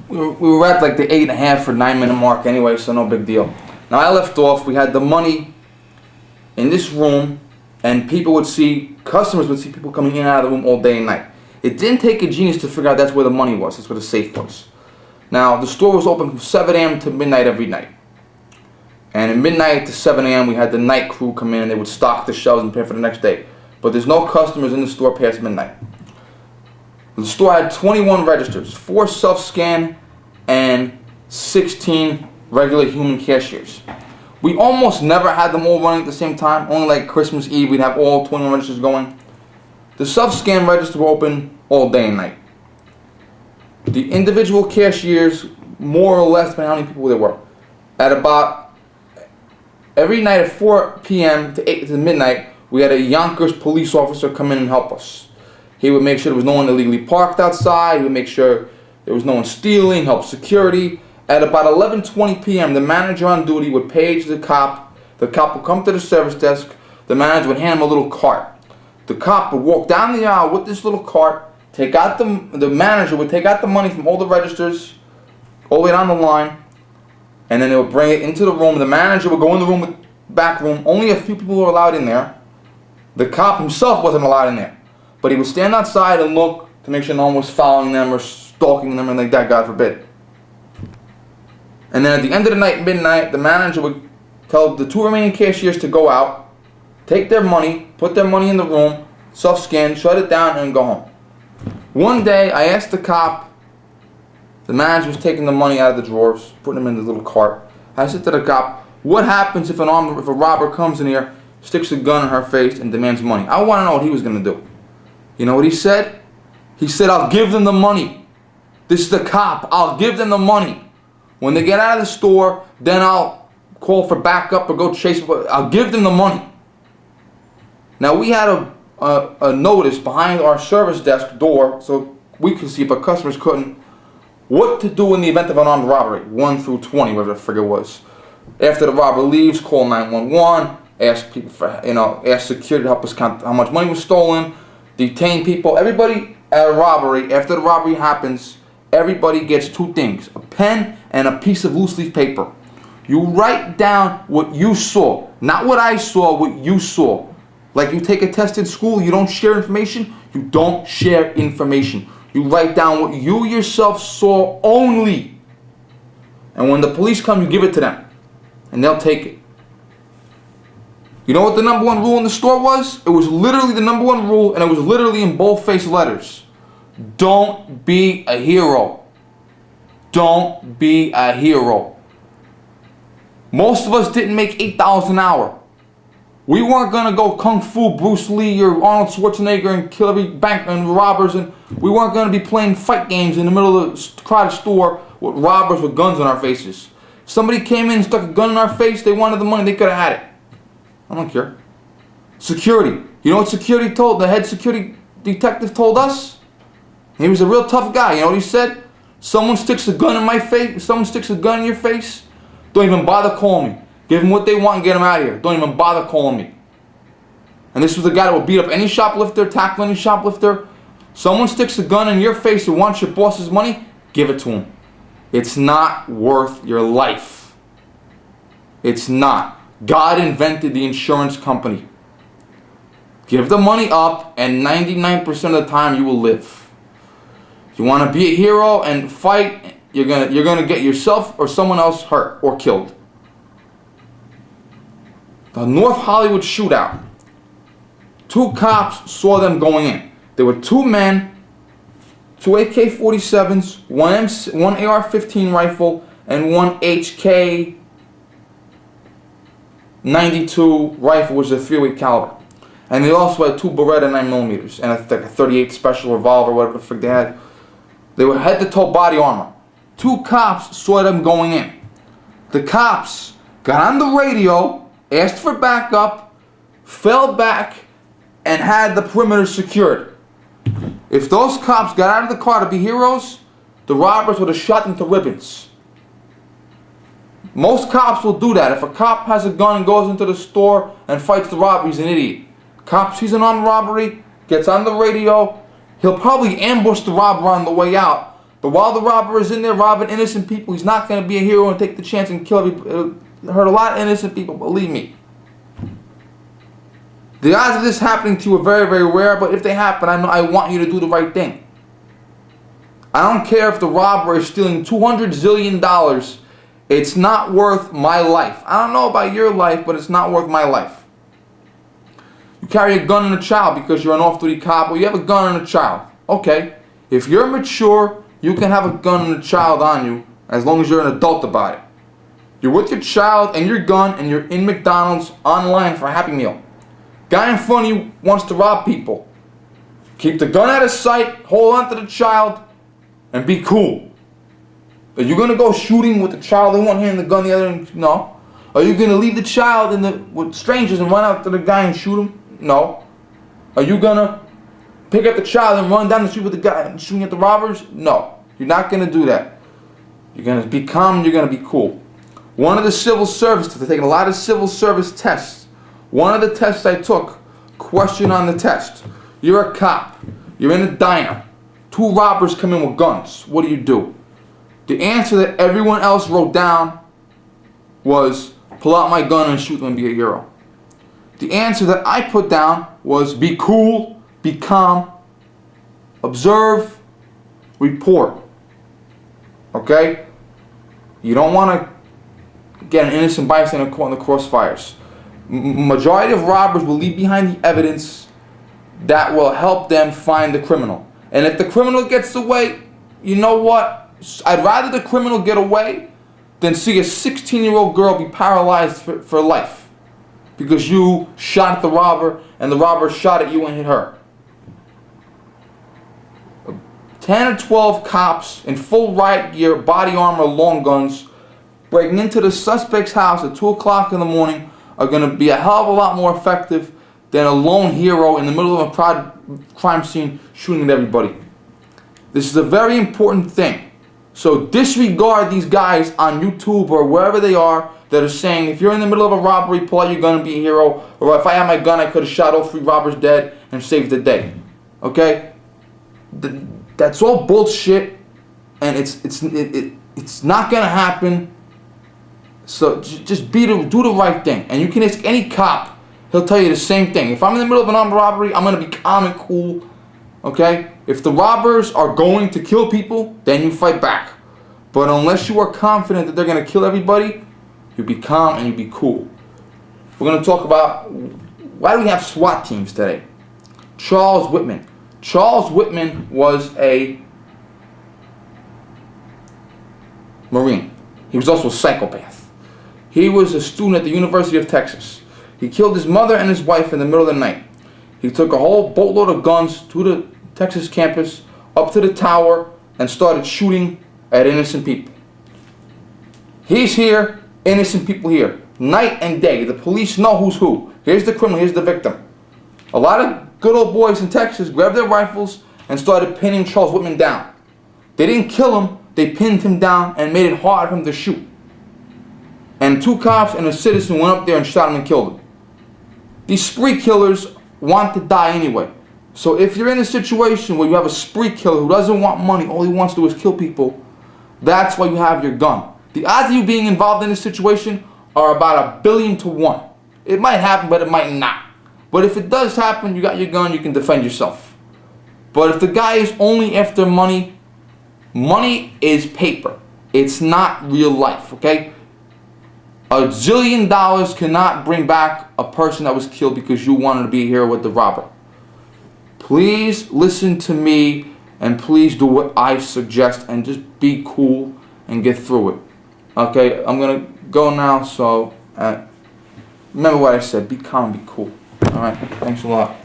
we were at like the 8.5 or 9 minute mark anyway, so no big deal. Now I left off. We had the money in this room, and customers would see people coming in and out of the room all day and night. It didn't take a genius to figure out that's where the money was. That's where the safe was. Now the store was open from 7 a.m. to midnight every night. And at midnight to 7 a.m. we had the night crew come in and they would stock the shelves and prepare for the next day. But there's no customers in the store past midnight. The store had 21 registers, 4 self-scan and 16 regular human cashiers. We almost never had them all running at the same time. Only like Christmas Eve we'd have all 21 registers going. The self-scan registers were open all day and night. The individual cashiers, more or less, depending on how many people there were, at about every night at 4 p.m. to midnight, we had a Yonkers police officer come in and help us. He would make sure there was no one illegally parked outside. He would make sure there was no one stealing, help security. At about 11:20 p.m., the manager on duty would page the cop. The cop would come to the service desk. The manager would hand him a little cart. The cop would walk down the aisle with this little cart, take out the manager would take out the money from all the registers, all the way down the line, and then they would bring it into the room. The manager would go in the room, back room. Only a few people were allowed in there. The cop himself wasn't allowed in there. But he would stand outside and look to make sure no one was following them or stalking them or like that, God forbid. And then at the end of the night, midnight, the manager would tell the 2 remaining cashiers to go out, take their money, put their money in the room, self-scan, shut it down, and go home. One day, I asked the cop, the manager was taking the money out of the drawers, putting them in the little cart. I said to the cop, what happens if a robber comes in here, sticks a gun in her face, and demands money? I want to know what he was going to do. You know what he said? He said, I'll give them the money. This is the cop. I'll give them the money. When they get out of the store, then I'll call for backup or go chase them. I'll give them the money. Now, we had a notice behind our service desk door so we could see, but customers couldn't, what to do in the event of an armed robbery, 1 through 20, whatever the figure was. After the robber leaves, call 911, ask people for, ask security to help us count how much money was stolen, detain people. Everybody at a robbery, after the robbery happens, everybody gets 2 things, a pen and a piece of loose leaf paper. You write down what you saw, not what I saw, what you saw. Like you take a test in school, you don't share information, you don't share information. You write down what you yourself saw only. And when the police come, you give it to them. And they'll take it. You know what the number 1 rule in the store was? It was literally the number 1 rule, and it was literally in bold-faced letters. Don't be a hero. Don't be a hero. Most of us didn't make $8 an hour. We weren't going to go Kung Fu Bruce Lee or Arnold Schwarzenegger and kill every bank and robbers, and we weren't going to be playing fight games in the middle of a crowded store with robbers with guns on our faces. If somebody came in and stuck a gun in our face, they wanted the money, they could have had it. I don't care. Security. You know what security told, the head security detective told us? He was a real tough guy. You know what he said? Someone sticks a gun in my face, someone sticks a gun in your face, don't even bother calling me. Give them what they want and get them out of here. Don't even bother calling me. And this was the guy that would beat up any shoplifter, tackle any shoplifter. Someone sticks a gun in your face and wants your boss's money, give it to him. It's not worth your life. It's not. God invented the insurance company. Give the money up and 99% of the time you will live. If you want to be a hero and fight, you're gonna get yourself or someone else hurt or killed. The North Hollywood shootout. 2 cops saw them going in. There were 2 men, 2 AK-47s, one AR-15 rifle, and 1 HK-92 rifle, which is a 308 caliber. And they also had 2 Beretta 9mm and a 38 special revolver, whatever the frick they had. They were head-to-toe body armor. 2 cops saw them going in. The cops got on the radio, asked for backup, fell back, and had the perimeter secured. If those cops got out of the car to be heroes, the robbers would have shot them to ribbons. Most cops will do that. If a cop has a gun and goes into the store and fights the robber, he's an idiot. Cop sees an armed robbery, gets on the radio, he'll probably ambush the robber on the way out, But while the robber is in there robbing innocent people, he's not going to be a hero and take the chance and kill everybody. It'll hurt a lot of innocent people, believe me. The odds of this happening to you are very, very rare, but if they happen, I want you to do the right thing. I don't care if the robber is stealing $200 zillion. It's not worth my life. I don't know about your life, but it's not worth my life. You carry a gun on a child because you're an off-duty cop, or you have a gun on a child. Okay, if you're mature, you can have a gun and a child on you as long as you're an adult about it. You're with your child and your gun and you're in McDonald's online for a Happy Meal. Guy in front of you wants to rob people. Keep the gun out of sight, hold on to the child, and be cool. Are you going to go shooting with the child in one hand and the gun in the other? No. Are you going to leave the child with strangers and run out to the guy and shoot him? No. Are you going to pick up the child and run down the street with the guy and shooting at the robbers? No. You're not going to do that. You're going to be calm, you're going to be cool. One of the civil service tests, I've taken a lot of civil service tests. One of the tests I took, question on the test. You're a cop. You're in a diner. 2 robbers come in with guns. What do? The answer that everyone else wrote down was, pull out my gun and shoot them and be a hero. The answer that I put down was, be cool, be calm, observe, report. Okay? You don't want to get an innocent bystander caught in the crossfires. Majority of robbers will leave behind the evidence that will help them find the criminal. And if the criminal gets away, you know what? I'd rather the criminal get away than see a 16-year-old girl be paralyzed for life because you shot at the robber and the robber shot at you and hit her. 10 or 12 cops in full riot gear, body armor, long guns, breaking into the suspect's house at 2 o'clock in the morning are going to be a hell of a lot more effective than a lone hero in the middle of a crime scene shooting at everybody. This is a very important thing. So disregard these guys on YouTube or wherever they are that are saying, if you're in the middle of a robbery, pull out your gun and be a hero, or if I had my gun, I could have shot all 3 robbers dead and saved the day. Okay? That's all bullshit, and it's not going to happen. So just do the right thing. And you can ask any cop, he'll tell you the same thing. If I'm in the middle of an armed robbery, I'm going to be calm and cool. Okay? If the robbers are going to kill people, then you fight back. But unless you are confident that they're going to kill everybody, you be calm and you be cool. We're going to talk about why do we have SWAT teams today. Charles Whitman. Charles Whitman was a Marine. He was also a psychopath. He was a student at the University of Texas. He killed his mother and his wife in the middle of the night. He took a whole boatload of guns to the Texas campus, up to the tower, and started shooting at innocent people. He's here, innocent people here. Night and day. The police know who's who. Here's the criminal, here's the victim. A lot of good old boys in Texas grabbed their rifles and started pinning Charles Whitman down. They didn't kill him, they pinned him down and made it hard for him to shoot. And 2 cops and a citizen went up there and shot him and killed him. These spree killers want to die anyway. So if you're in a situation where you have a spree killer who doesn't want money, all he wants to do is kill people, that's why you have your gun. The odds of you being involved in this situation are about 1,000,000,000 to 1. It might happen, but it might not. But if it does happen, you got your gun, you can defend yourself. But if the guy is only after money, money is paper. It's not real life, okay? $1 zillion cannot bring back a person that was killed because you wanted to be here with the robber. Please listen to me and please do what I suggest and just be cool and get through it. Okay, I'm going to go now, so remember what I said. Be calm, be cool. Alright, thanks a lot.